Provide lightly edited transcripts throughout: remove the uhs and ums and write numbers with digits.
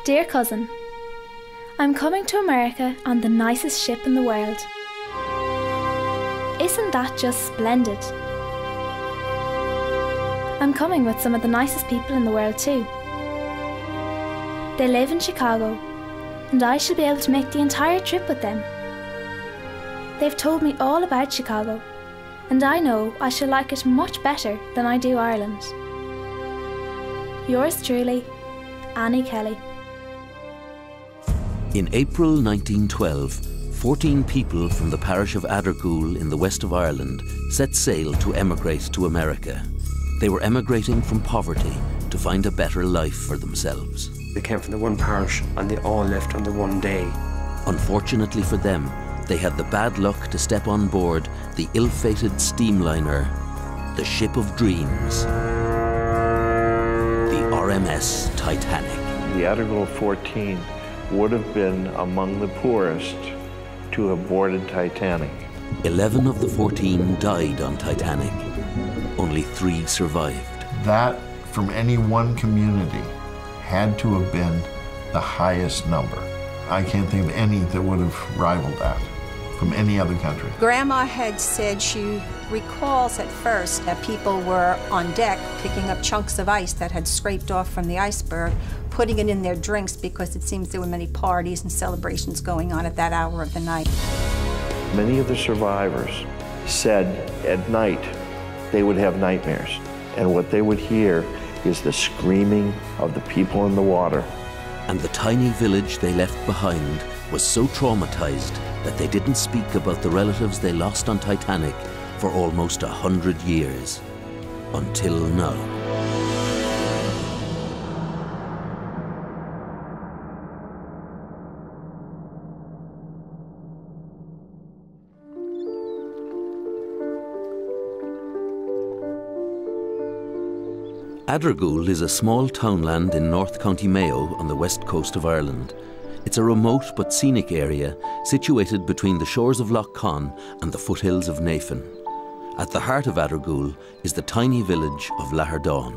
Dear cousin, I'm coming to America on the nicest ship in the world. Isn't that just splendid? I'm coming with some of the nicest people in the world too. They live in Chicago, and I shall be able to make the entire trip with them. They've told me all about Chicago, and I know I shall like it much better than I do Ireland. Yours truly, Annie Kelly. In April 1912, 14 people from the parish of Addergoole in the west of Ireland set sail to emigrate to America. They were emigrating from poverty to find a better life for themselves. They came from the one parish and they all left on the one day. Unfortunately for them, they had the bad luck to step on board the ill-fated steamliner, the Ship of Dreams, the RMS Titanic. The Addergoole 14 would have been among the poorest to have boarded Titanic. 11 of the 14 died on Titanic. Only 3 survived. That, from any one community, had to have been the highest number. I can't think of any that would have rivaled that from any other country. Grandma had said she recalls at first that people were on deck picking up chunks of ice that had scraped off from the iceberg, putting it in their drinks because it seems there were many parties and celebrations going on at that hour of the night. Many of the survivors said at night they would have nightmares, and what they would hear is the screaming of the people in the water. And the tiny village they left behind was so traumatized that they didn't speak about the relatives they lost on Titanic for almost 100 years. Until now. Addergoole is a small townland in North County Mayo on the west coast of Ireland. It's a remote but scenic area situated between the shores of Lough Conn and the foothills of Navan. At the heart of Addergoole is the tiny village of Lahardane.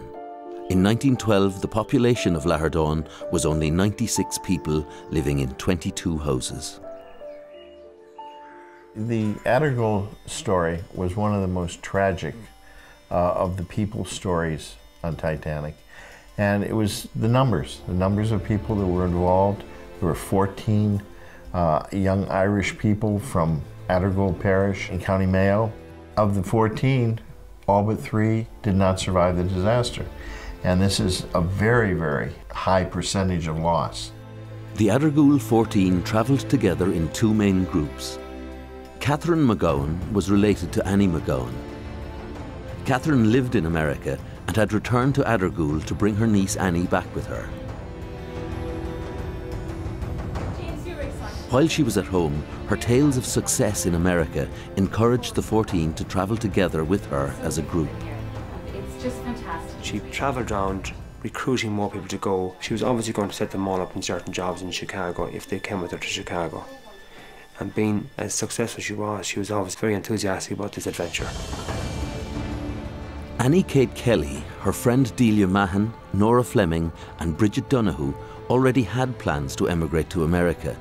In 1912, the population of Lahardane was only 96 people living in 22 houses. The Addergoole story was one of the most tragic of the people's stories on Titanic. And it was the numbers of people that were involved. There were 14 young Irish people from Addergoole Parish in County Mayo. Of the 14, all but 3 did not survive the disaster. And this is a very, very high percentage of loss. The Addergoole 14 travelled together in 2 main groups. Catherine McGowan was related to Annie McGowan. Catherine lived in America and had returned to Addergoole to bring her niece Annie back with her. While she was at home, her tales of success in America encouraged the 14 to travel together with her as a group. It's just fantastic. She travelled around recruiting more people to go. She was obviously going to set them all up in certain jobs in Chicago if they came with her to Chicago. And being as successful as she was always very enthusiastic about this adventure. Annie Kate Kelly, her friend Delia Mahan, Nora Fleming and Bridget Donoghue already had plans to emigrate to America,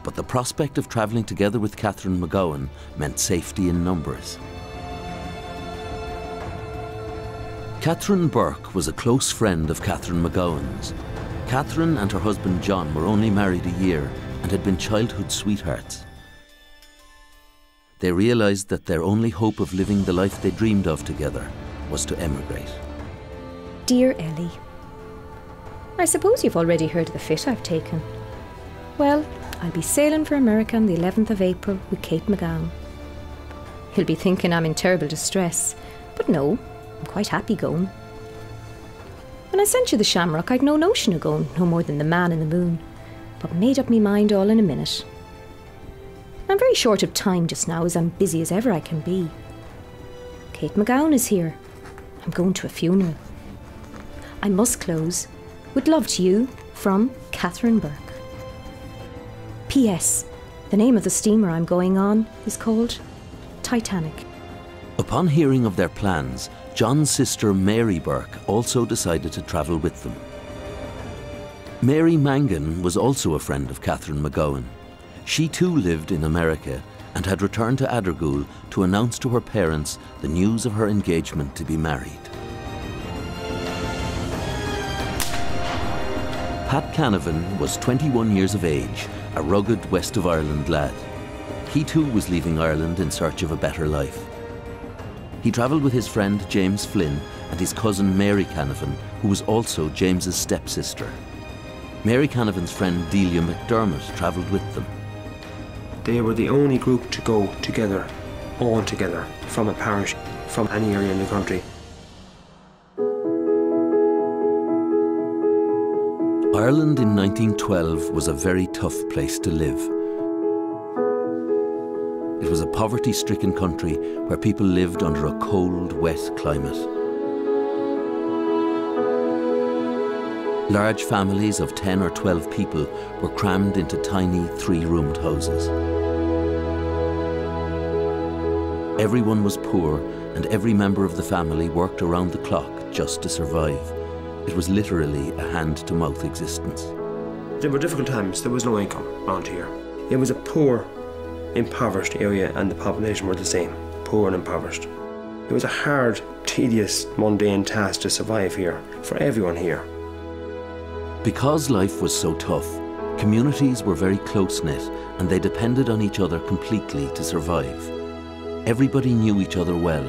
but the prospect of travelling together with Catherine McGowan meant safety in numbers. Catherine Burke was a close friend of Catherine McGowan's. Catherine and her husband John were only married a year and had been childhood sweethearts. They realised that their only hope of living the life they dreamed of together was to emigrate. Dear Ellie, I suppose you've already heard of the fit I've taken. Well, I'll be sailing for America on the 11th of April with Kate McGowan. He'll be thinking I'm in terrible distress, but no, I'm quite happy going. When I sent you the shamrock, I'd no notion of going, no more than the man in the moon, but made up me mind all in a minute. I'm very short of time just now, as I'm busy as ever I can be. Kate McGowan is here. I'm going to a funeral. I must close. With love to you, from Catherine Burke. P.S. The name of the steamer I'm going on is called Titanic. Upon hearing of their plans, John's sister Mary Burke also decided to travel with them. Mary Mangan was also a friend of Catherine McGowan. She too lived in America and had returned to Addergoole to announce to her parents the news of her engagement to be married. Pat Canavan was 21 years of age, a rugged West of Ireland lad. He too was leaving Ireland in search of a better life. He travelled with his friend James Flynn and his cousin Mary Canavan, who was also James's stepsister. Mary Canavan's friend Delia McDermott travelled with them. They were the only group to go together, all together, from a parish, from any area in the country. Ireland in 1912 was a very tough place to live. It was a poverty-stricken country where people lived under a cold, wet climate. Large families of 10 or 12 people were crammed into tiny 3-roomed houses. Everyone was poor, and every member of the family worked around the clock just to survive. It was literally a hand-to-mouth existence. There were difficult times. There was no income around here. It was a poor, impoverished area, and the population were the same, poor and impoverished. It was a hard, tedious, mundane task to survive here, for everyone here. Because life was so tough, communities were very close-knit and they depended on each other completely to survive. Everybody knew each other well.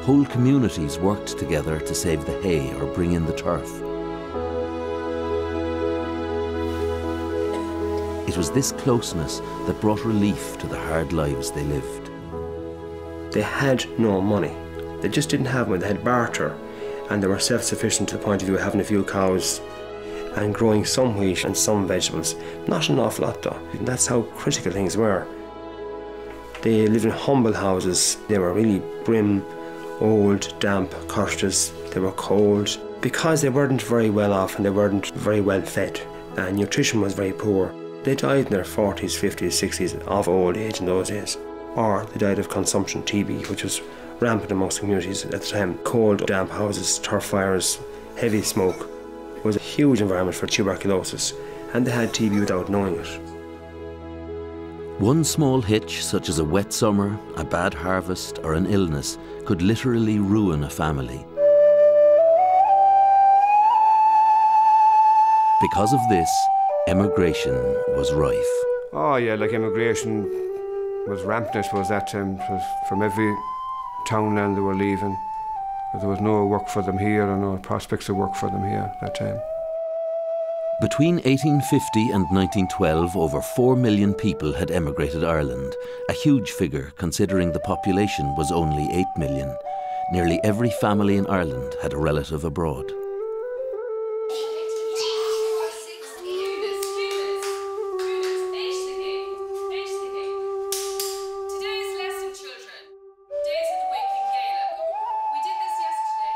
Whole communities worked together to save the hay or bring in the turf. It was this closeness that brought relief to the hard lives they lived. They had no money. They just didn't have money. They had barter, and they were self-sufficient to the point of view of having a few cows and growing some wheat and some vegetables. Not an awful lot though. And that's how critical things were. They lived in humble houses. They were really grim, old, damp cottages. They were cold. Because they weren't very well off and they weren't very well fed, and nutrition was very poor. They died in their 40s, 50s, 60s of old age in those days. Or they died of consumption, TB, which was rampant in most communities at the time. Cold, damp houses, turf fires, heavy smoke. It was a huge environment for tuberculosis, and they had TB without knowing it. One small hitch, such as a wet summer, a bad harvest, or an illness, could literally ruin a family. Because of this, emigration was rife. Oh yeah, like immigration was rampant, I suppose, that time. It was from every townland they were leaving. There was no work for them here and no prospects of work for them here at that time. Between 1850 and 1912, over 4 million people had emigrated Ireland, a huge figure considering the population was only 8 million. Nearly every family in Ireland had a relative abroad.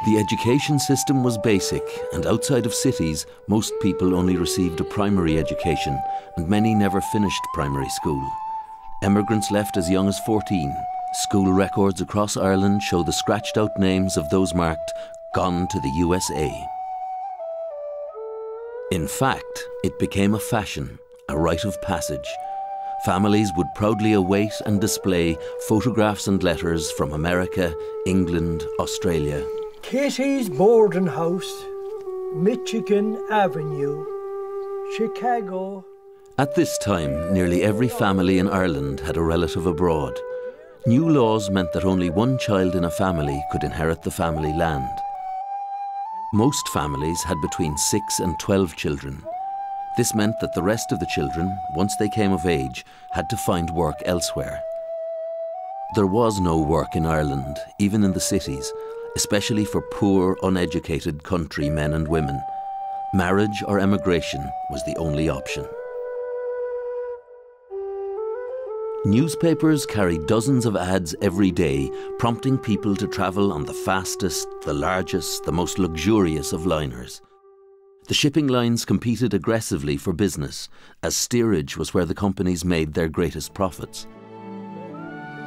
The education system was basic, and outside of cities, most people only received a primary education, and many never finished primary school. Emigrants left as young as 14. School records across Ireland show the scratched out names of those marked "Gone to the USA." In fact, it became a fashion, a rite of passage. Families would proudly await and display photographs and letters from America, England, Australia. Kitty's Boarding House, Michigan Avenue, Chicago. At this time, nearly every family in Ireland had a relative abroad. New laws meant that only one child in a family could inherit the family land. Most families had between 6 and 12 children. This meant that the rest of the children, once they came of age, had to find work elsewhere. There was no work in Ireland, even in the cities, especially for poor, uneducated country men and women. Marriage or emigration was the only option. Newspapers carried dozens of ads every day, prompting people to travel on the fastest, the largest, the most luxurious of liners. The shipping lines competed aggressively for business, as steerage was where the companies made their greatest profits.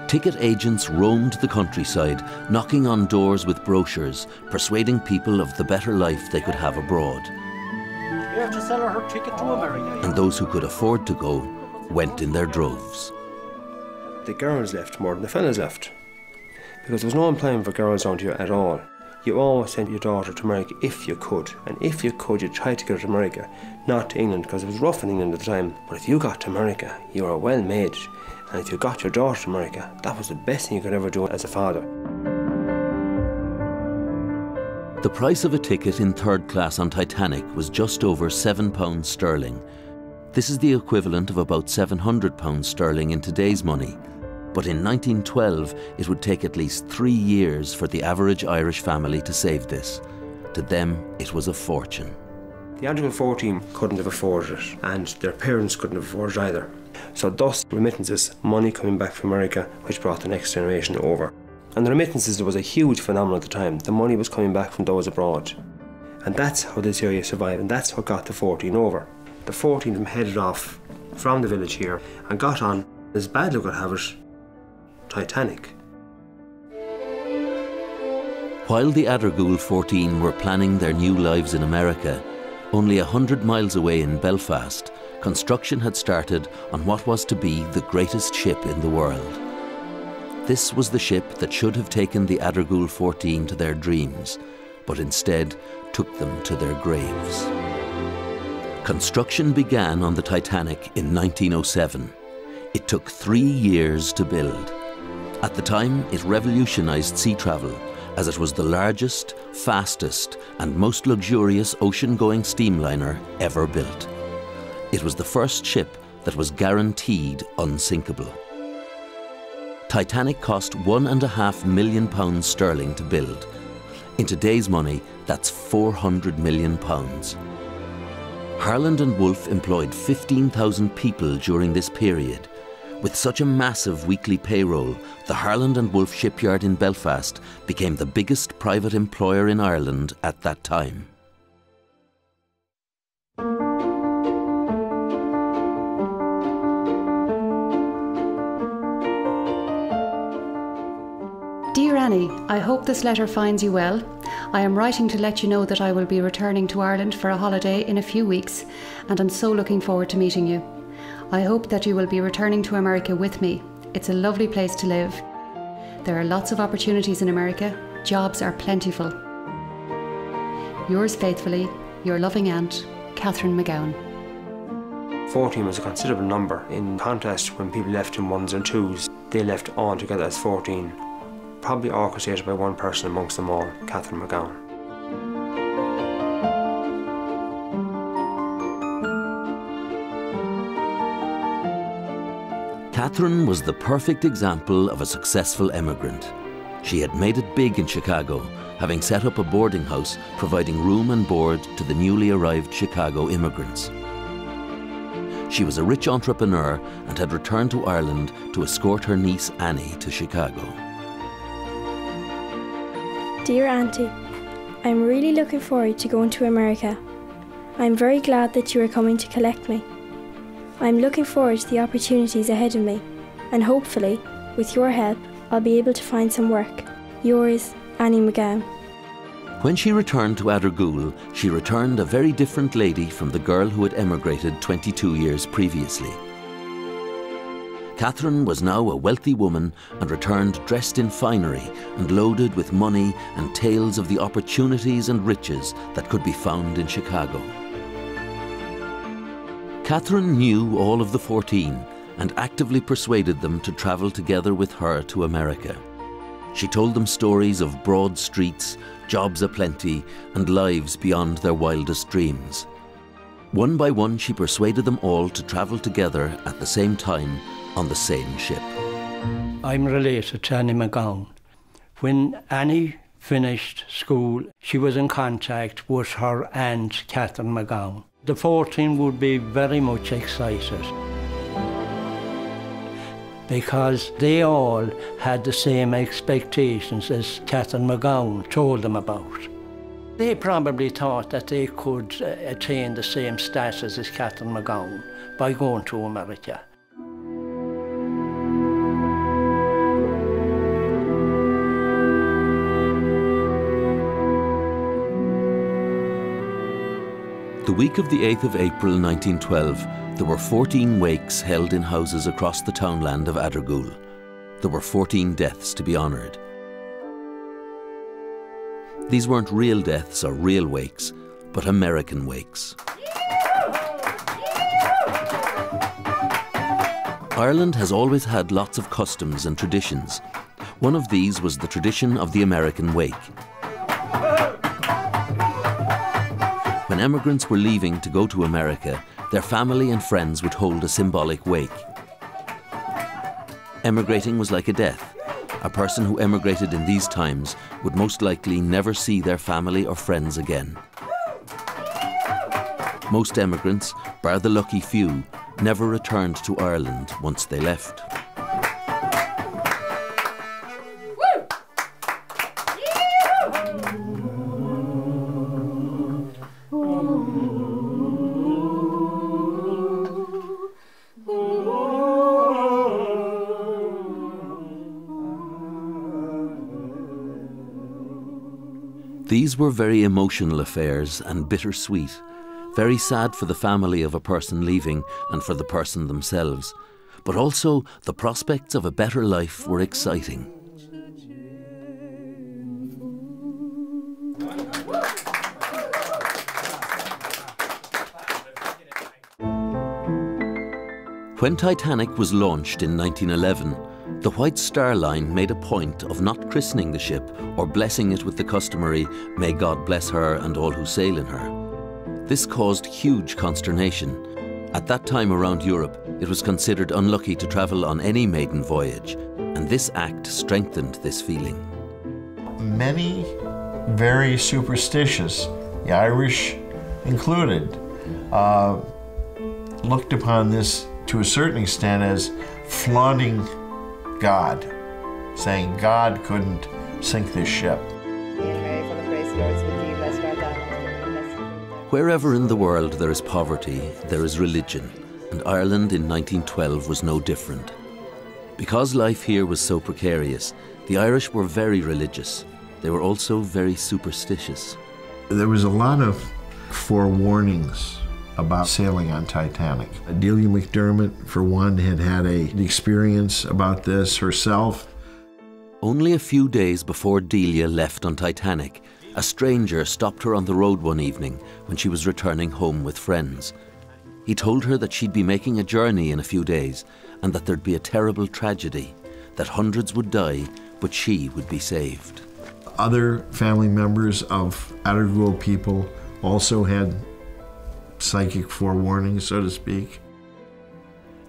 Ticket agents roamed the countryside, knocking on doors with brochures, persuading people of the better life they could have abroad. We have to sell her her ticket to America. And those who could afford to go went in their droves. The girls left more than the fellas left, because there was no employment for girls around here at all. You always sent your daughter to America if you could, and if you could, you tried to get her to America, not to England, because it was rough in England at the time. But if you got to America, you were well made, and if you got your daughter to America, that was the best thing you could ever do as a father. The price of a ticket in third class on Titanic was just over £7 sterling. This is the equivalent of about £700 sterling in today's money. But in 1912, it would take at least 3 years for the average Irish family to save this. To them, it was a fortune. The Addergoole 14 couldn't have afforded it, and their parents couldn't have afforded it either. So thus, remittances, money coming back from America, which brought the next generation over. And the remittances, there was a huge phenomenon at the time. The money was coming back from those abroad. And that's how this area survived, and that's what got the 14 over. The 14 of them headed off from the village here and got on, as bad luck would have it, Titanic. While the Addergoole 14 were planning their new lives in America, only 100 miles away in Belfast, construction had started on what was to be the greatest ship in the world. This was the ship that should have taken the Addergoole 14 to their dreams, but instead took them to their graves. Construction began on the Titanic in 1907. It took 3 years to build. At the time, it revolutionized sea travel, as it was the largest, fastest, and most luxurious ocean-going steamliner ever built. It was the first ship that was guaranteed unsinkable. Titanic cost £1.5 million sterling to build. In today's money, that's £400 million. Harland and Wolff employed 15,000 people during this period. With such a massive weekly payroll, the Harland and Wolff shipyard in Belfast became the biggest private employer in Ireland at that time. Dear Annie, I hope this letter finds you well. I am writing to let you know that I will be returning to Ireland for a holiday in a few weeks, and I'm so looking forward to meeting you. I hope that you will be returning to America with me. It's a lovely place to live. There are lots of opportunities in America. Jobs are plentiful. Yours faithfully, your loving aunt, Catherine McGowan. 14 was a considerable number. In contrast, when people left in 1s and 2s, they left all together as 14. Probably orchestrated by one person amongst them all, Catherine McGowan. Catherine was the perfect example of a successful emigrant. She had made it big in Chicago, having set up a boarding house providing room and board to the newly arrived Chicago immigrants. She was a rich entrepreneur and had returned to Ireland to escort her niece Annie to Chicago. Dear Auntie, I'm really looking forward to going to America. I'm very glad that you are coming to collect me. I'm looking forward to the opportunities ahead of me, and hopefully, with your help, I'll be able to find some work. Yours, Annie McGowan. When she returned to Addergoole, she returned a very different lady from the girl who had emigrated 22 years previously. Catherine was now a wealthy woman and returned dressed in finery and loaded with money and tales of the opportunities and riches that could be found in Chicago. Catherine knew all of the 14 and actively persuaded them to travel together with her to America. She told them stories of broad streets, jobs aplenty, and lives beyond their wildest dreams. One by one, she persuaded them all to travel together at the same time on the same ship. I'm related to Annie McGowan. When Annie finished school, she was in contact with her aunt, Catherine McGowan. The 14 would be very much excited because they all had the same expectations as Catherine McGowan told them about. They probably thought that they could attain the same status as Catherine McGowan by going to America. The week of the 8th of April 1912, there were 14 wakes held in houses across the townland of Addergoole. There were 14 deaths to be honoured. These weren't real deaths or real wakes, but American wakes. Ireland has always had lots of customs and traditions. One of these was the tradition of the American wake. When emigrants were leaving to go to America, their family and friends would hold a symbolic wake. Emigrating was like a death. A person who emigrated in these times would most likely never see their family or friends again. Most emigrants, bar the lucky few, never returned to Ireland once they left. These were very emotional affairs and bittersweet, very sad for the family of a person leaving and for the person themselves, but also the prospects of a better life were exciting. When Titanic was launched in 1911, the White Star Line made a point of not christening the ship or blessing it with the customary "May God bless her and all who sail in her." This caused huge consternation. At that time around Europe, it was considered unlucky to travel on any maiden voyage, and this act strengthened this feeling. Many very superstitious, the Irish included, looked upon this to a certain extent as flaunting God, saying God couldn't sink this ship. Wherever in the world there is poverty, there is religion, and Ireland in 1912 was no different. Because life here was so precarious, the Irish were very religious. They were also very superstitious. There was a lot of forewarnings about sailing on Titanic. Delia McDermott, for one, had had an experience about this herself. Only a few days before Delia left on Titanic, a stranger stopped her on the road one evening when she was returning home with friends. He told her that she'd be making a journey in a few days and that there'd be a terrible tragedy, that hundreds would die, but she would be saved. Other family members of Addergoole people also had psychic forewarning, so to speak.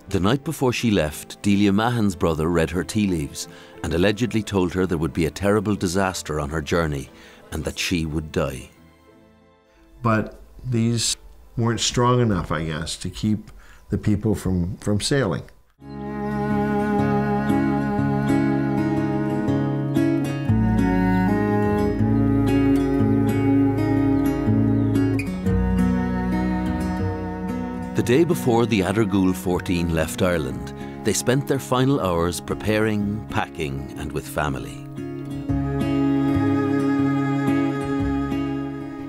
The night before she left, Delia Mahon's brother read her tea leaves and allegedly told her there would be a terrible disaster on her journey and that she would die. But these weren't strong enough, I guess, to keep the people from sailing. The day before the Addergoole 14 left Ireland, they spent their final hours preparing, packing, and with family.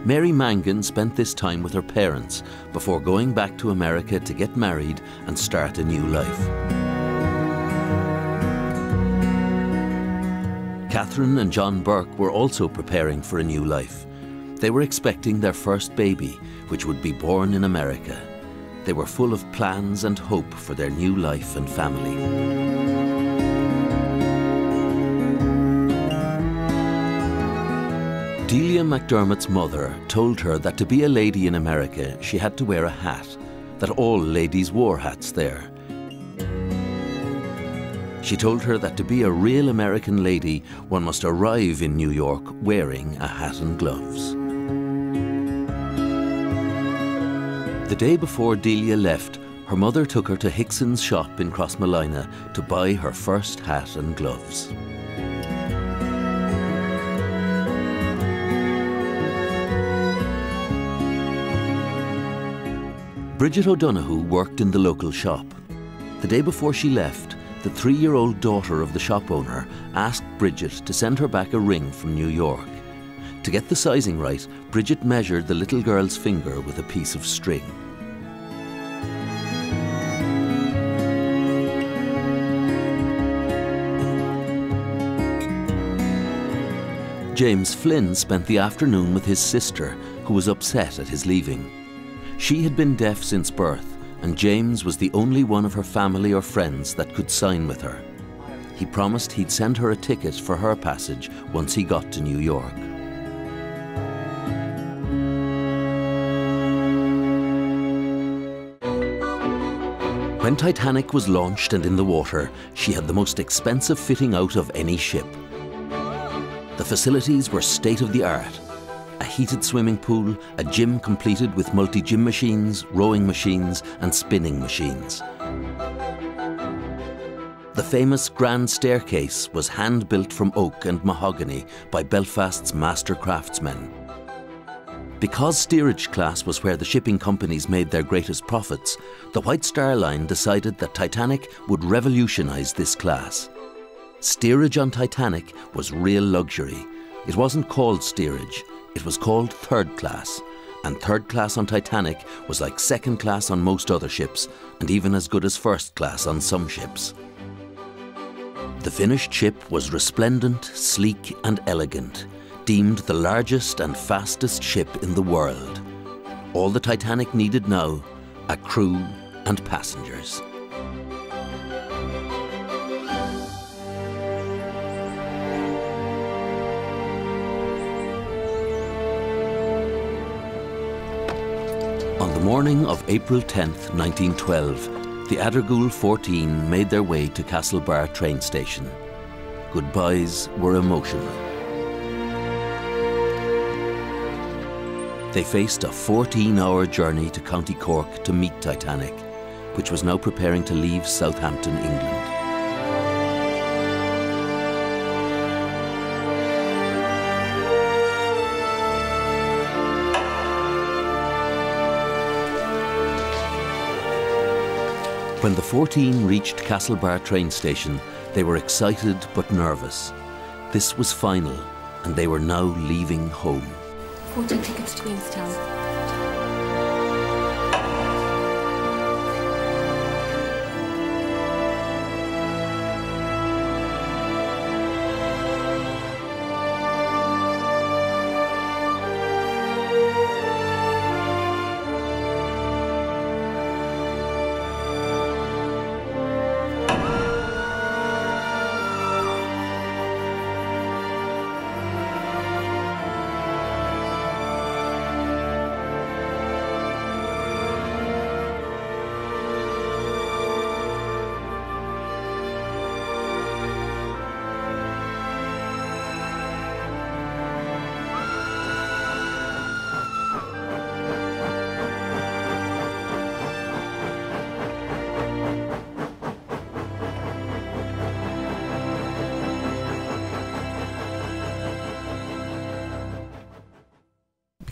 Mary Mangan spent this time with her parents before going back to America to get married and start a new life. Catherine and John Burke were also preparing for a new life. They were expecting their first baby, which would be born in America. They were full of plans and hope for their new life and family. Delia McDermott's mother told her that to be a lady in America, she had to wear a hat, that all ladies wore hats there. She told her that to be a real American lady, one must arrive in New York wearing a hat and gloves. The day before Delia left, her mother took her to Hickson's shop in Crossmolina to buy her first hat and gloves. Bridget O'Donoghue worked in the local shop. The day before she left, the 3-year-old daughter of the shop owner asked Bridget to send her back a ring from New York. To get the sizing right, Bridget measured the little girl's finger with a piece of string. James Flynn spent the afternoon with his sister, who was upset at his leaving. She had been deaf since birth, and James was the only one of her family or friends that could sign with her. He promised he'd send her a ticket for her passage once he got to New York. When Titanic was launched and in the water, she had the most expensive fitting out of any ship. The facilities were state-of-the-art. A heated swimming pool, a gym completed with multi-gym machines, rowing machines and spinning machines. The famous Grand Staircase was hand-built from oak and mahogany by Belfast's master craftsmen. Because steerage class was where the shipping companies made their greatest profits, the White Star Line decided that Titanic would revolutionise this class. Steerage on Titanic was real luxury. It wasn't called steerage, it was called third class. And third class on Titanic was like second class on most other ships, and even as good as first class on some ships. The finished ship was resplendent, sleek and elegant, deemed the largest and fastest ship in the world. All the Titanic needed now, a crew and passengers. On the morning of April 10th, 1912, the Addergoole 14 made their way to Castlebar train station. Goodbyes were emotional. They faced a 14-hour journey to County Cork to meet Titanic, which was now preparing to leave Southampton, England. When the 14 reached Castlebar train station, they were excited but nervous. This was final, and they were now leaving home. 14 tickets to Queenstown.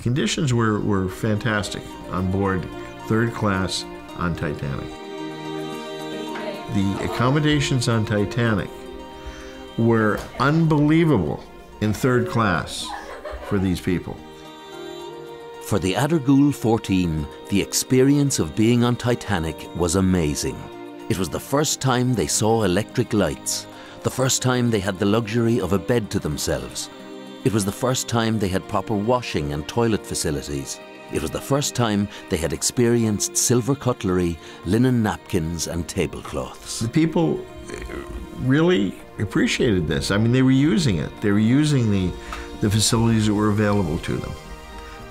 Conditions were fantastic on board third class on Titanic. The accommodations on Titanic were unbelievable in third class for these people. For the Addergoole 14, the experience of being on Titanic was amazing. It was the first time they saw electric lights, the first time they had the luxury of a bed to themselves. It was the first time they had proper washing and toilet facilities. It was the first time they had experienced silver cutlery, linen napkins and tablecloths. The people really appreciated this. I mean, they were using it. They were using the facilities that were available to them.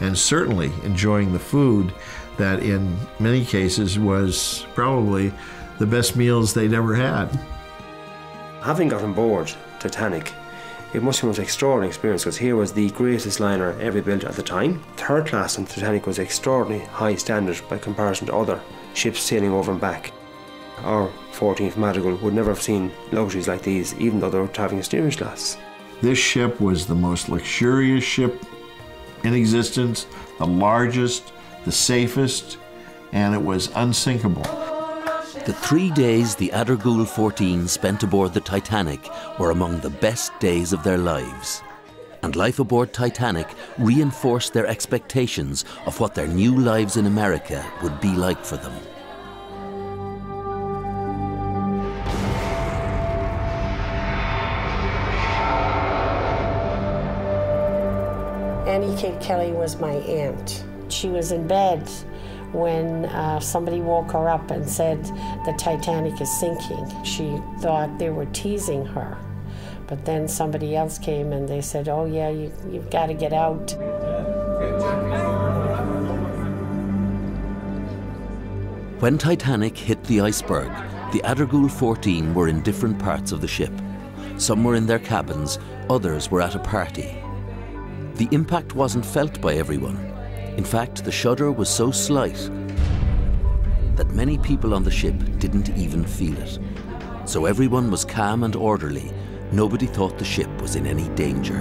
And certainly enjoying the food that in many cases was probably the best meals they'd ever had. Having got on board Titanic, it must have been an extraordinary experience because here was the greatest liner ever built at the time. Third class on Titanic was extraordinarily high standard by comparison to other ships sailing over and back. Our 14th Addergoole would never have seen luxuries like these, even though they were travelling steerage class. This ship was the most luxurious ship in existence, the largest, the safest, and it was unsinkable. The 3 days the Addergoole 14 spent aboard the Titanic were among the best days of their lives. and life aboard Titanic reinforced their expectations of what their new lives in America would be like for them. Annie Kate Kelly was my aunt. She was in bed when somebody woke her up and said the Titanic is sinking. She thought they were teasing her. But then somebody else came and they said, oh yeah, you've got to get out. When Titanic hit the iceberg, the Addergoole 14 were in different parts of the ship. Some were in their cabins, others were at a party. The impact wasn't felt by everyone. In fact, the shudder was so slight that many people on the ship didn't even feel it. So everyone was calm and orderly. Nobody thought the ship was in any danger.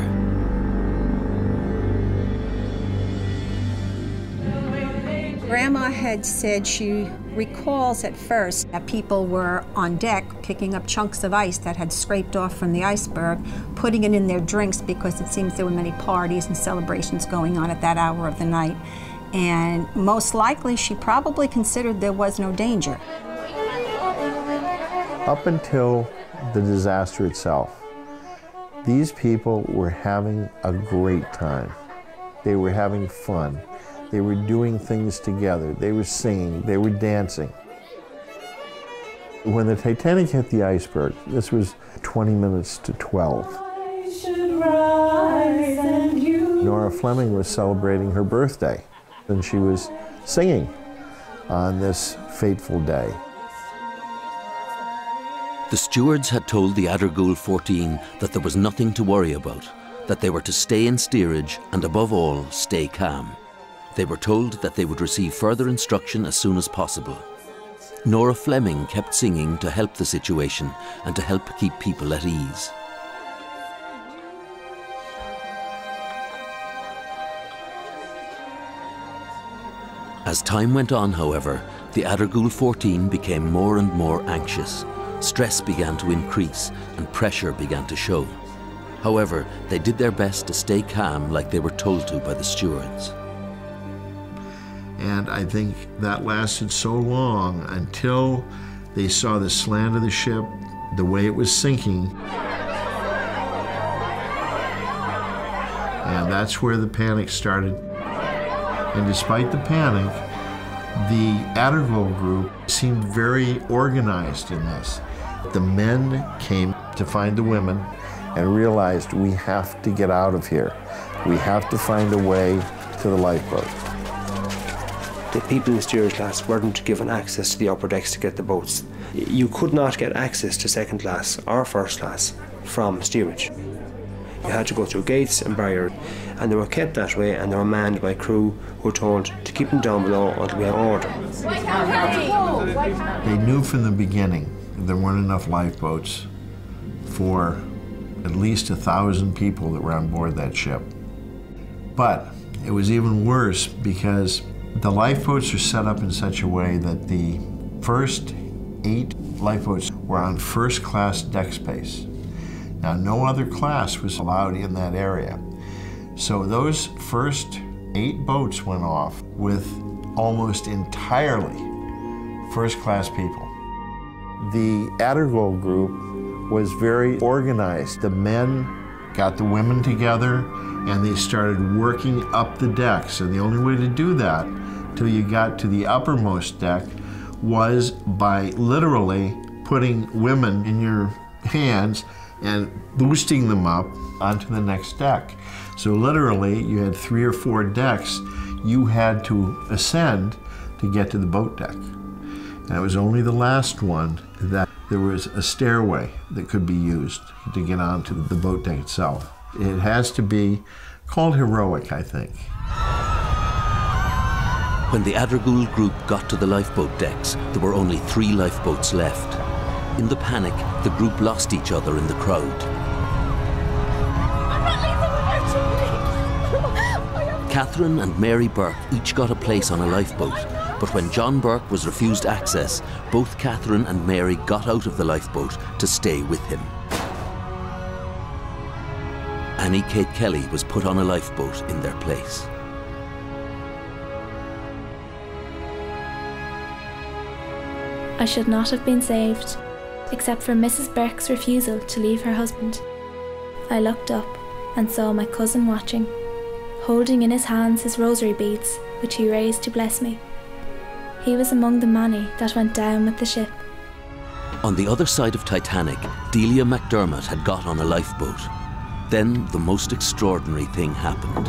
Grandma had said she recalls at first that people were on deck picking up chunks of ice that had scraped off from the iceberg, putting it in their drinks because it seems there were many parties and celebrations going on at that hour of the night. And most likely she probably considered there was no danger. Up until the disaster itself, these people were having a great time. They were having fun. They were doing things together. They were singing. They were dancing. When the Titanic hit the iceberg, this was 20 minutes to 12. Nora Fleming was celebrating her birthday, and she was singing on this fateful day. The stewards had told the Addergoole 14 that there was nothing to worry about, that they were to stay in steerage and above all, stay calm. They were told that they would receive further instruction as soon as possible. Nora Fleming kept singing to help the situation and to help keep people at ease. As time went on, however, the Addergoole 14 became more and more anxious. Stress began to increase and pressure began to show. However, they did their best to stay calm like they were told to by the stewards. And I think that lasted so long until they saw the slant of the ship, the way it was sinking. And that's where the panic started. And despite the panic, the Addergoole group seemed very organized in this. The men came to find the women and realized we have to get out of here. We have to find a way to the lifeboat. The people in the steerage class weren't given access to the upper decks to get the boats. You could not get access to second class or first class from steerage. You had to go through gates and barriers, and they were kept that way, and they were manned by crew who were told to keep them down below until we had order. They knew from the beginning there weren't enough lifeboats for at least 1,000 people that were on board that ship. But it was even worse because the lifeboats are set up in such a way that the first 8 lifeboats were on first-class deck space. Now, no other class was allowed in that area. So those first 8 boats went off with almost entirely first-class people. The Addergoole group was very organized. The men got the women together and they started working up the decks. And the only way to do that till you got to the uppermost deck was by literally putting women in your hands and boosting them up onto the next deck. So literally, you had 3 or 4 decks you had to ascend to get to the boat deck. And it was only the last one that there was a stairway that could be used to get onto the boat deck itself. It has to be called heroic, I think. When the Addergoole group got to the lifeboat decks, there were only 3 lifeboats left. In the panic, the group lost each other in the crowd. Catherine and Mary Burke each got a place on a lifeboat, but when John Burke was refused access, both Catherine and Mary got out of the lifeboat to stay with him. Annie Kate Kelly was put on a lifeboat in their place. I should not have been saved, except for Mrs. Burke's refusal to leave her husband. I looked up and saw my cousin watching, holding in his hands his rosary beads, which he raised to bless me. He was among the many that went down with the ship. On the other side of Titanic, Delia McDermott had got on a lifeboat. Then the most extraordinary thing happened.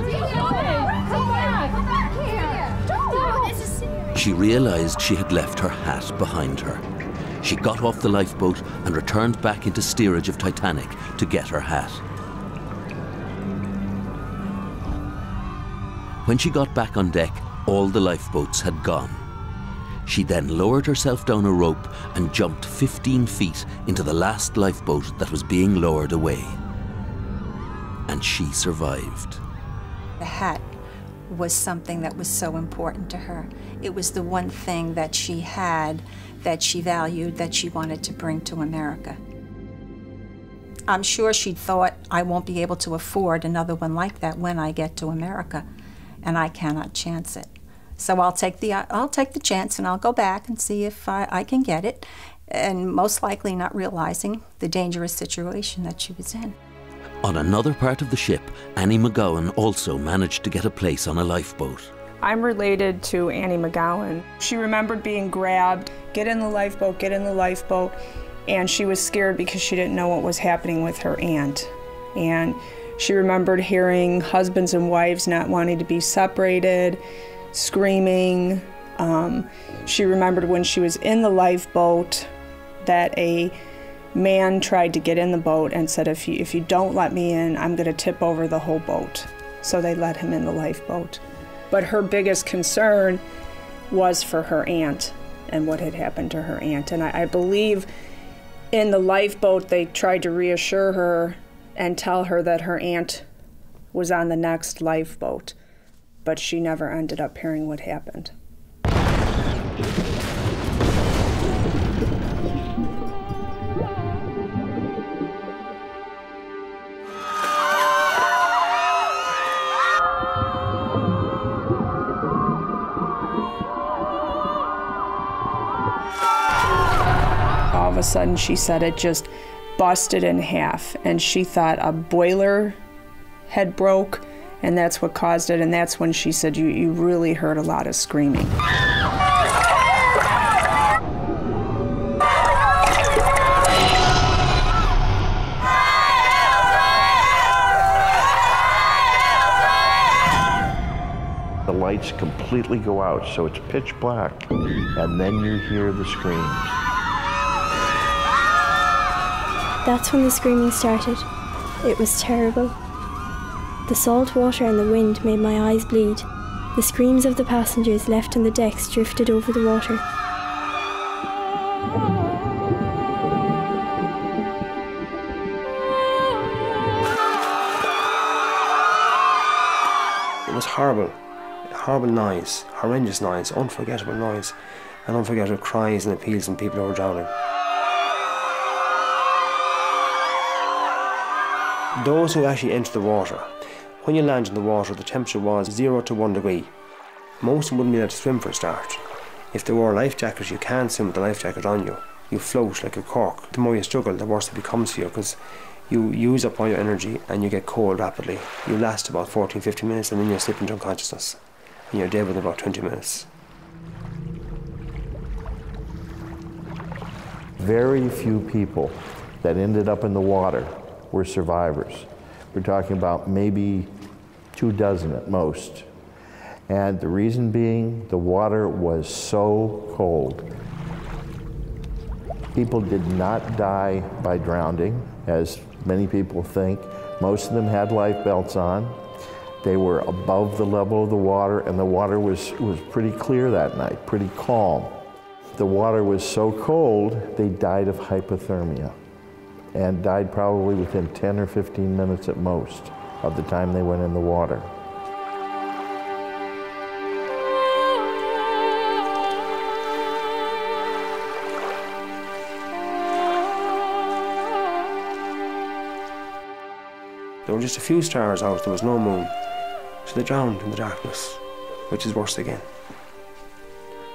She realised she had left her hat behind her. She got off the lifeboat and returned back into steerage of Titanic to get her hat. When she got back on deck, all the lifeboats had gone. She then lowered herself down a rope and jumped 15 feet into the last lifeboat that was being lowered away. And she survived. The hat was something that was so important to her. It was the one thing that she had, that she valued, that she wanted to bring to America. I'm sure she thought, I won't be able to afford another one like that when I get to America, and I cannot chance it. So I'll take the chance and I'll go back and see if I can get it, and most likely not realizing the dangerous situation that she was in. On another part of the ship, Annie McGowan also managed to get a place on a lifeboat. I'm related to Annie McGowan. She remembered being grabbed, get in the lifeboat, and she was scared because she didn't know what was happening with her aunt. And she remembered hearing husbands and wives not wanting to be separated, screaming. She remembered when she was in the lifeboat that a man tried to get in the boat and said, if you don't let me in, I'm going to tip over the whole boat. So they let him in the lifeboat. But her biggest concern was for her aunt and what had happened to her aunt. And I believe in the lifeboat they tried to reassure her and tell her that her aunt was on the next lifeboat. But she never ended up hearing what happened. All of a sudden, she said it just busted in half, and she thought a boiler had broke, and that's what caused it. And that's when she said, you really heard a lot of screaming. The lights completely go out, so it's pitch black, and then you hear the screams. That's when the screaming started. It was terrible. The salt water and the wind made my eyes bleed. The screams of the passengers left on the decks drifted over the water. It was horrible. Horrible noise, horrendous noise, unforgettable noise, and unforgettable cries and appeals from people who were drowning. Those who actually entered the water, when you land in the water, the temperature was 0 to 1 degree. Most of them wouldn't be able to swim for a start. If they wore life jackets, you can't swim with the life jacket on you. You float like a cork. The more you struggle, the worse it becomes for you, because you use up all your energy and you get cold rapidly. You last about 14-15 minutes and then you slip into unconsciousness. And you're dead within about 20 minutes. Very few people that ended up in the water were survivors. We're talking about maybe 24 at most. And the reason being, the water was so cold. People did not die by drowning, as many people think. Most of them had life belts on. They were above the level of the water, and the water was pretty clear that night, pretty calm. The water was so cold, they died of hypothermia, and died probably within 10 or 15 minutes at most of the time they went in the water. There There were just a few stars out, there was no moon. So they drowned in the darkness, which is worse again.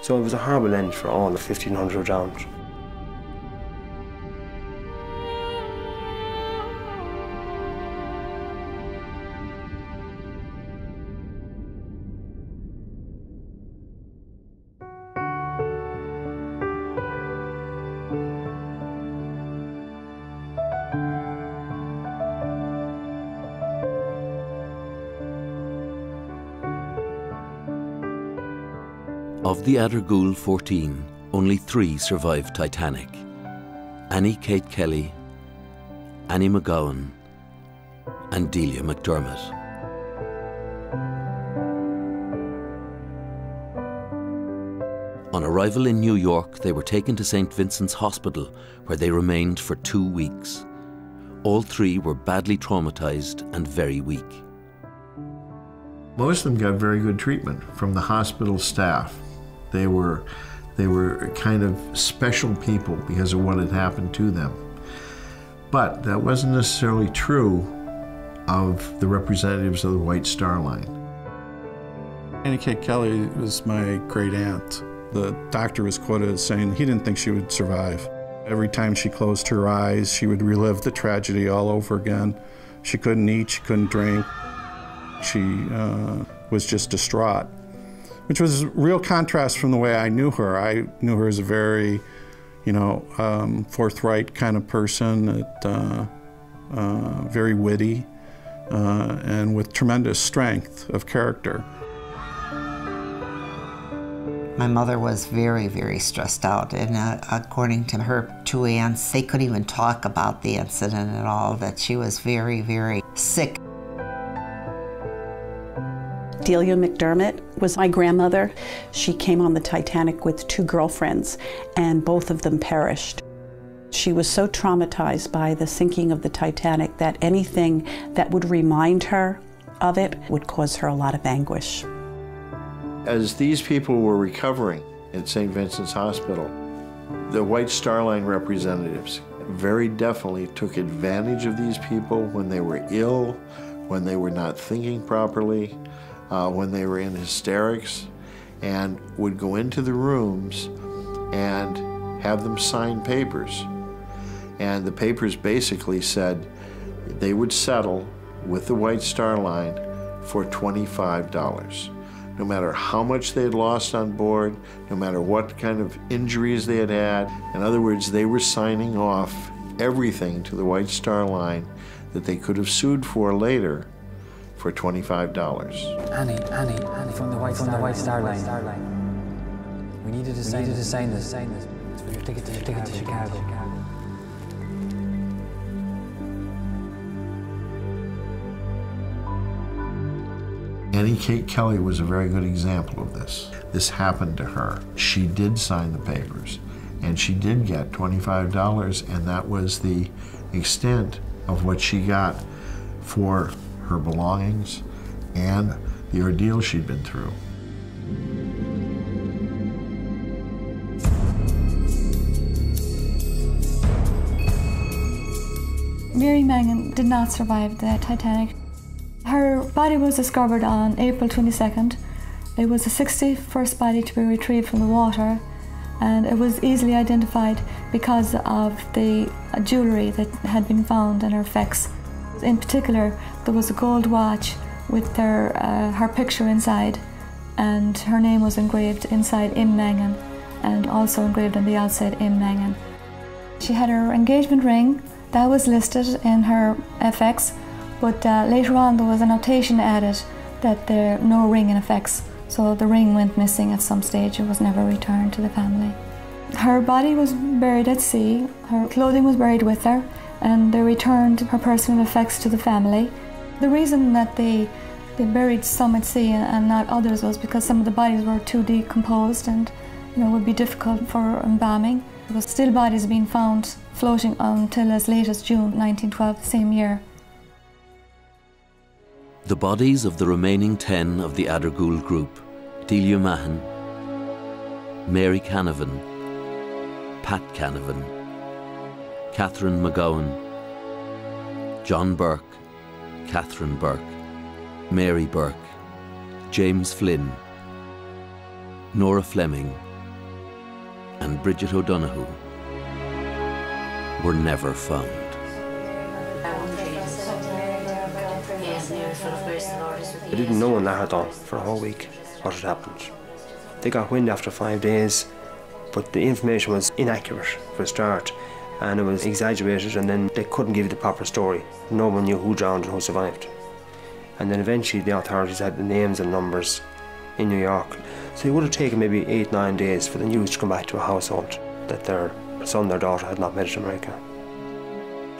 So it was a horrible end for all the 1,500 who drowned. Of the Addergoole 14, only 3 survived Titanic. Annie Kate Kelly, Annie McGowan, and Delia McDermott. On arrival in New York, they were taken to St. Vincent's Hospital, where they remained for 2 weeks. All 3 were badly traumatized and very weak. Most of them got very good treatment from the hospital staff. They were kind of special people because of what had happened to them. But that wasn't necessarily true of the representatives of the White Star Line. Annie Kate Kelly was my great aunt. The doctor was quoted as saying he didn't think she would survive. Every time she closed her eyes, she would relive the tragedy all over again. She couldn't eat, she couldn't drink. She was just distraught, which was a real contrast from the way I knew her. I knew her as a very, forthright kind of person, very witty, and with tremendous strength of character. My mother was very, very stressed out, and according to her 2 aunts, they couldn't even talk about the incident at all, that she was very, very sick. Delia McDermott was my grandmother. She came on the Titanic with 2 girlfriends, and both of them perished. She was so traumatized by the sinking of the Titanic that anything that would remind her of it would cause her a lot of anguish. As these people were recovering at St. Vincent's Hospital, the White Star Line representatives very definitely took advantage of these people when they were ill, when they were not thinking properly, when they were in hysterics, and would go into the rooms and have them sign papers. And the papers basically said they would settle with the White Star Line for $25. No matter how much they had lost on board, no matter what kind of injuries they had had. In other words, they were signing off everything to the White Star Line that they could have sued for later for $25. Annie, from the White Star Line. We needed to sign this. It's for your ticket to Chicago. Annie Kate Kelly was a very good example of this. This happened to her. She did sign the papers, and she did get $25, and that was the extent of what she got for her belongings and the ordeal she'd been through. Mary Mangan did not survive the Titanic. Her body was discovered on April 22nd. It was the 61st body to be retrieved from the water, and it was easily identified because of the jewellery that had been found and her effects. In particular, there was a gold watch with her picture inside, and her name was engraved inside M. Mangan, and also engraved on the outside M. Mangan. She had her engagement ring that was listed in her FX. But later on there was a notation added that there no ring in effects, so the ring went missing at some stage. It was never returned to the family. Her body was buried at sea, her clothing was buried with her, and they returned her personal effects to the family. The reason that they buried some at sea and not others was because some of the bodies were too decomposed and would be difficult for embalming. There was still bodies being found floating until as late as June 1912, the same year. The bodies of the remaining 10 of the Addergoole group, Delia Mahan, Mary Canavan, Pat Canavan, Catherine McGowan, John Burke, Catherine Burke, Mary Burke, James Flynn, Nora Fleming, and Bridget O'Donoghue were never found. They didn't know in Addergoole for a whole week what had happened. They got wind after 5 days, but the information was inaccurate for a start, and it was exaggerated, and then they couldn't give you the proper story. No one knew who drowned and who survived. And then eventually the authorities had the names and numbers in New York. So it would have taken maybe 8-9 days for the news to come back to a household that their son, their daughter had not made it to America.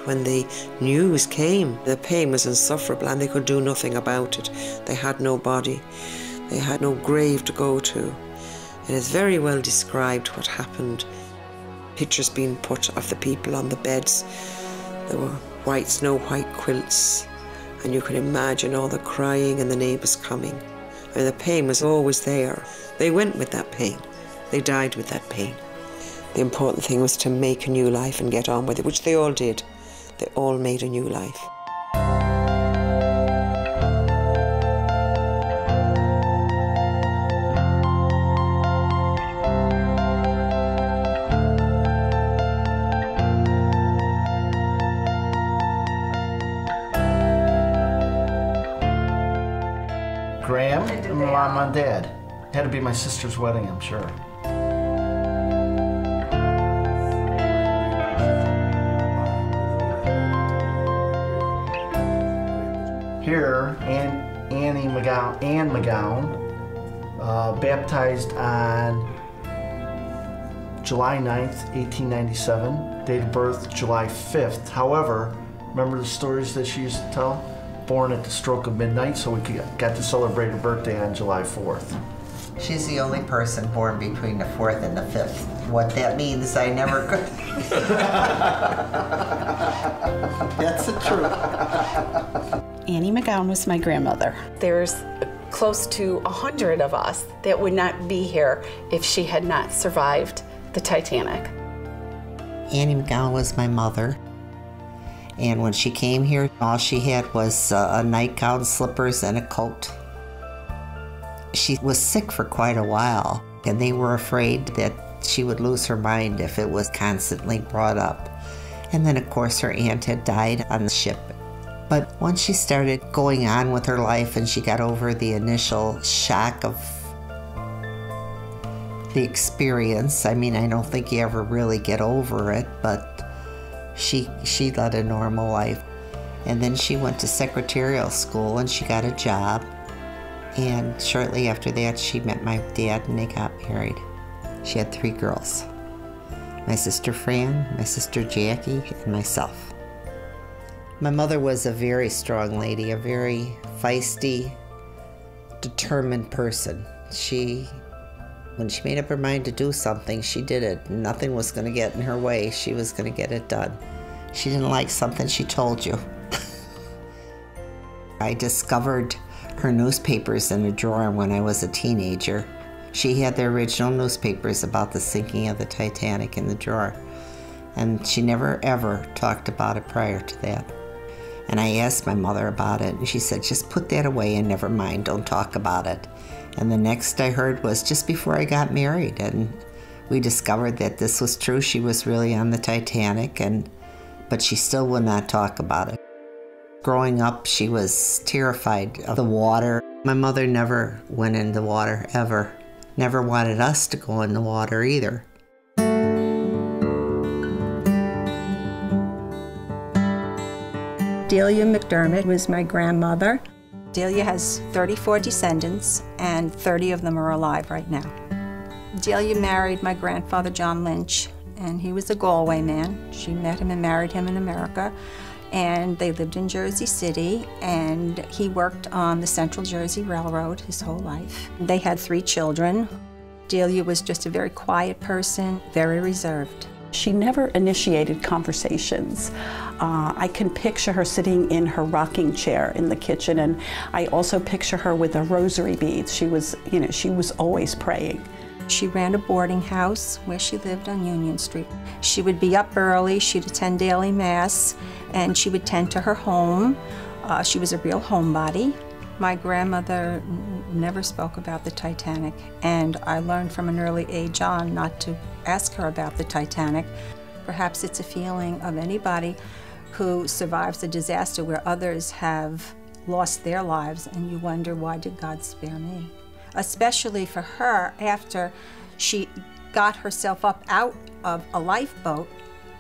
When the news came, the pain was insufferable and they could do nothing about it. They had no body, they had no grave to go to. And it's very well described what happened. Pictures being put of the people on the beds. There were white, snow-white quilts, and you could imagine all the crying and the neighbours coming. I mean, the pain was always there. They went with that pain. They died with that pain. The important thing was to make a new life and get on with it, which they all did. They all made a new life. Graham and Mom and Dad. Had to be my sister's wedding, I'm sure. Here, Anne McGowan, baptized on July 9th, 1897, date of birth July 5th. However, remember the stories that she used to tell? Born at the stroke of midnight, so we got to celebrate her birthday on July 4th. She's the only person born between the 4th and the 5th. What that means, I never could. That's the truth. Annie McGowan was my grandmother. There's close to 100 of us that would not be here if she had not survived the Titanic. Annie McGowan was my mother. And when she came here, all she had was a nightgown, slippers, and a coat. She was sick for quite a while, and they were afraid that she would lose her mind if it was constantly brought up. And then, of course, her aunt had died on the ship. But once she started going on with her life and she got over the initial shock of the experience, I mean, I don't think you ever really get over it, but she led a normal life. And then she went to secretarial school and she got a job. And shortly after that, she met my dad and they got married. She had 3 girls. My sister Fran, my sister Jackie, and myself. My mother was a very strong lady, a very feisty, determined person. When she made up her mind to do something, she did it. Nothing was going to get in her way. She was going to get it done. She didn't like something, she told you. I discovered her newspapers in a drawer when I was a teenager. She had the original newspapers about the sinking of the Titanic in the drawer. And she never ever talked about it prior to that. And I asked my mother about it, and she said, just put that away and never mind, don't talk about it. And the next I heard was just before I got married, and we discovered that this was true. She was really on the Titanic, but she still would not talk about it. Growing up, she was terrified of the water. My mother never went in the water, ever. Never wanted us to go in the water either. Delia McDermott was my grandmother. Delia has 34 descendants, and 30 of them are alive right now. Delia married my grandfather, John Lynch, and he was a Galway man. She met him and married him in America, and they lived in Jersey City, and he worked on the Central Jersey Railroad his whole life. They had 3 children. Delia was just a very quiet person, very reserved. She never initiated conversations. I can picture her sitting in her rocking chair in the kitchen, and I also picture her with her rosary beads. She was always praying. She ran a boarding house where she lived on Union Street. She would be up early, she'd attend daily mass, and she would tend to her home. She was a real homebody. My grandmother never spoke about the Titanic, and I learned from an early age on not to ask her about the Titanic. Perhaps it's a feeling of anybody who survives a disaster where others have lost their lives, and you wonder, why did God spare me? Especially for her, after she got herself up out of a lifeboat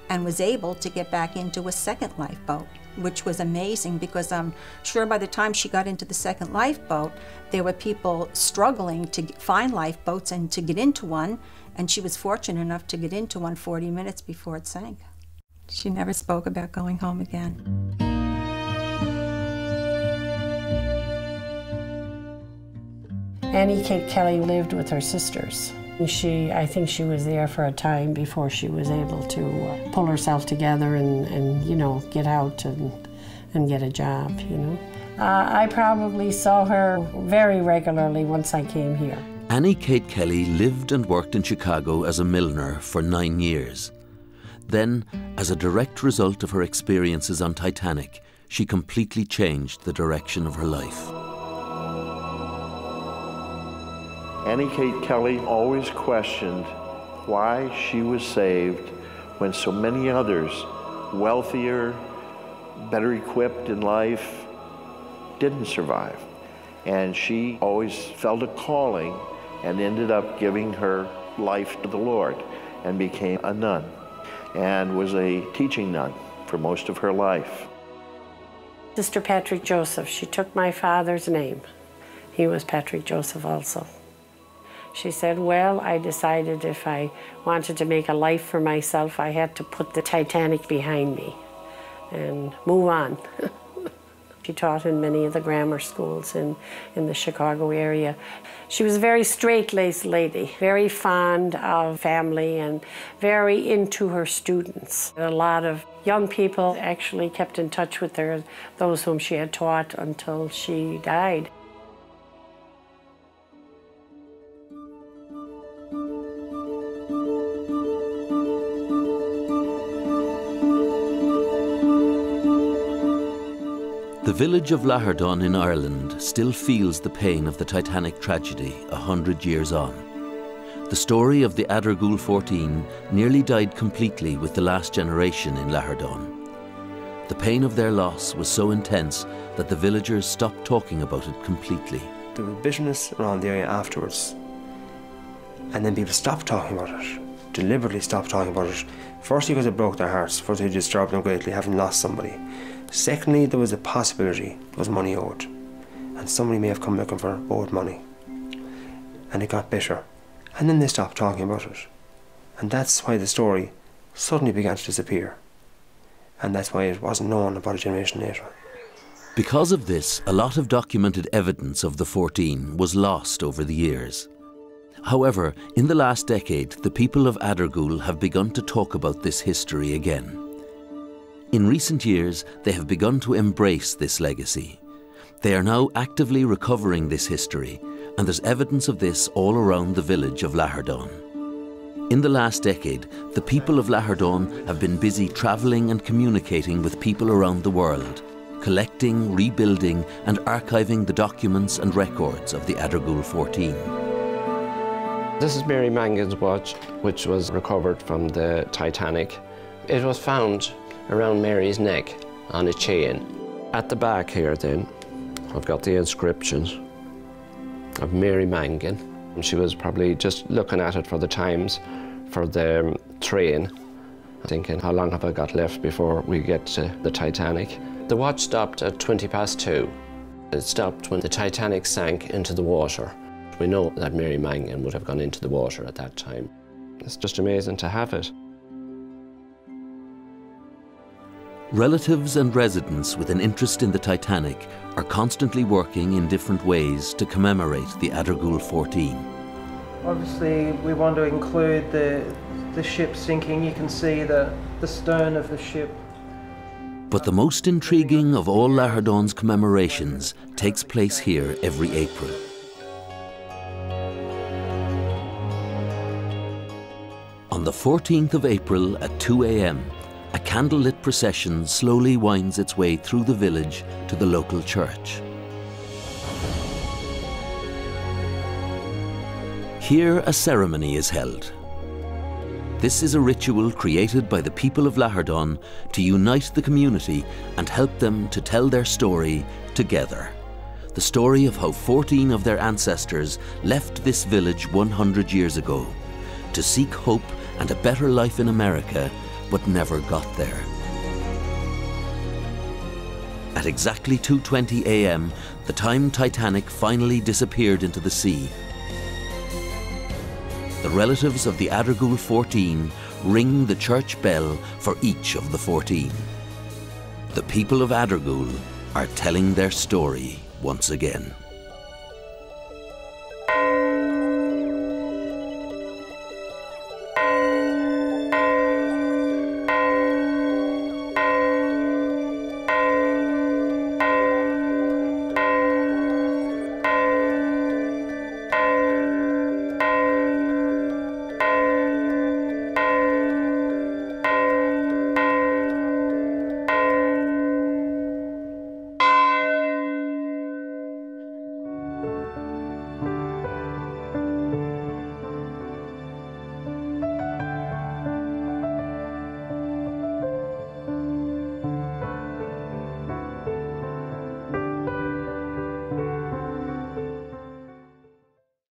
and was able to get back into a second lifeboat, which was amazing, because I'm sure by the time she got into the second lifeboat, there were people struggling to find lifeboats and to get into one, and she was fortunate enough to get into one 40 minutes before it sank. She never spoke about going home again. Annie Kate Kelly lived with her sisters. I think she was there for a time before she was able to pull herself together and you know, get out and get a job, you know. I probably saw her very regularly once I came here. Annie Kate Kelly lived and worked in Chicago as a milliner for 9 years. Then, as a direct result of her experiences on Titanic, she completely changed the direction of her life. Annie Kate Kelly always questioned why she was saved when so many others, wealthier, better equipped in life, didn't survive. And she always felt a calling and ended up giving her life to the Lord and became a nun and was a teaching nun for most of her life. Sister Patrick Joseph, she took my father's name. He was Patrick Joseph also. She said, well, I decided if I wanted to make a life for myself, I had to put the Titanic behind me and move on. She taught in many of the grammar schools in the Chicago area. She was a very straight-laced lady, very fond of family and very into her students. A lot of young people actually kept in touch with her, those whom she had taught until she died. The village of Lahardon in Ireland still feels the pain of the Titanic tragedy 100 years on. The story of the Addergoole 14 nearly died completely with the last generation in Lahardon. The pain of their loss was so intense that the villagers stopped talking about it completely. There was bitterness around the area afterwards, and then people stopped talking about it, deliberately stopped talking about it. Firstly, because it broke their hearts, firstly it disturbed them greatly, having lost somebody. Secondly, there was a possibility there was money owed, and somebody may have come looking for owed money, and it got bitter, and then they stopped talking about it, and that's why the story suddenly began to disappear, and that's why it wasn't known about a generation later. Because of this, a lot of documented evidence of the 14 was lost over the years. However, in the last decade, the people of Addergoole have begun to talk about this history again. In recent years, they have begun to embrace this legacy. They are now actively recovering this history, and there's evidence of this all around the village of Lahardon. In the last decade, the people of Lahardon have been busy travelling and communicating with people around the world, collecting, rebuilding, and archiving the documents and records of the Addergoole 14. This is Mary Mangan's watch, which was recovered from the Titanic. It was found around Mary's neck on a chain. At the back here then, I've got the inscriptions of Mary Mangan. She was probably just looking at it for the times for the train, thinking, how long have I got left before we get to the Titanic? The watch stopped at 2:20. It stopped when the Titanic sank into the water. We know that Mary Mangan would have gone into the water at that time. It's just amazing to have it. Relatives and residents with an interest in the Titanic are constantly working in different ways to commemorate the Addergoole 14. Obviously, we want to include the ship sinking. You can see the stern of the ship. But the most intriguing of all Lahardon's commemorations takes place here every April. On the 14th of April at 2 a.m., a candlelit procession slowly winds its way through the village to the local church. Here a ceremony is held. This is a ritual created by the people of Lahardon to unite the community and help them to tell their story together. The story of how 14 of their ancestors left this village 100 years ago to seek hope and a better life in America, but never got there. At exactly 2:20 a.m., the time Titanic finally disappeared into the sea, the relatives of the Addergoole 14 ring the church bell for each of the 14. The people of Addergoole are telling their story once again.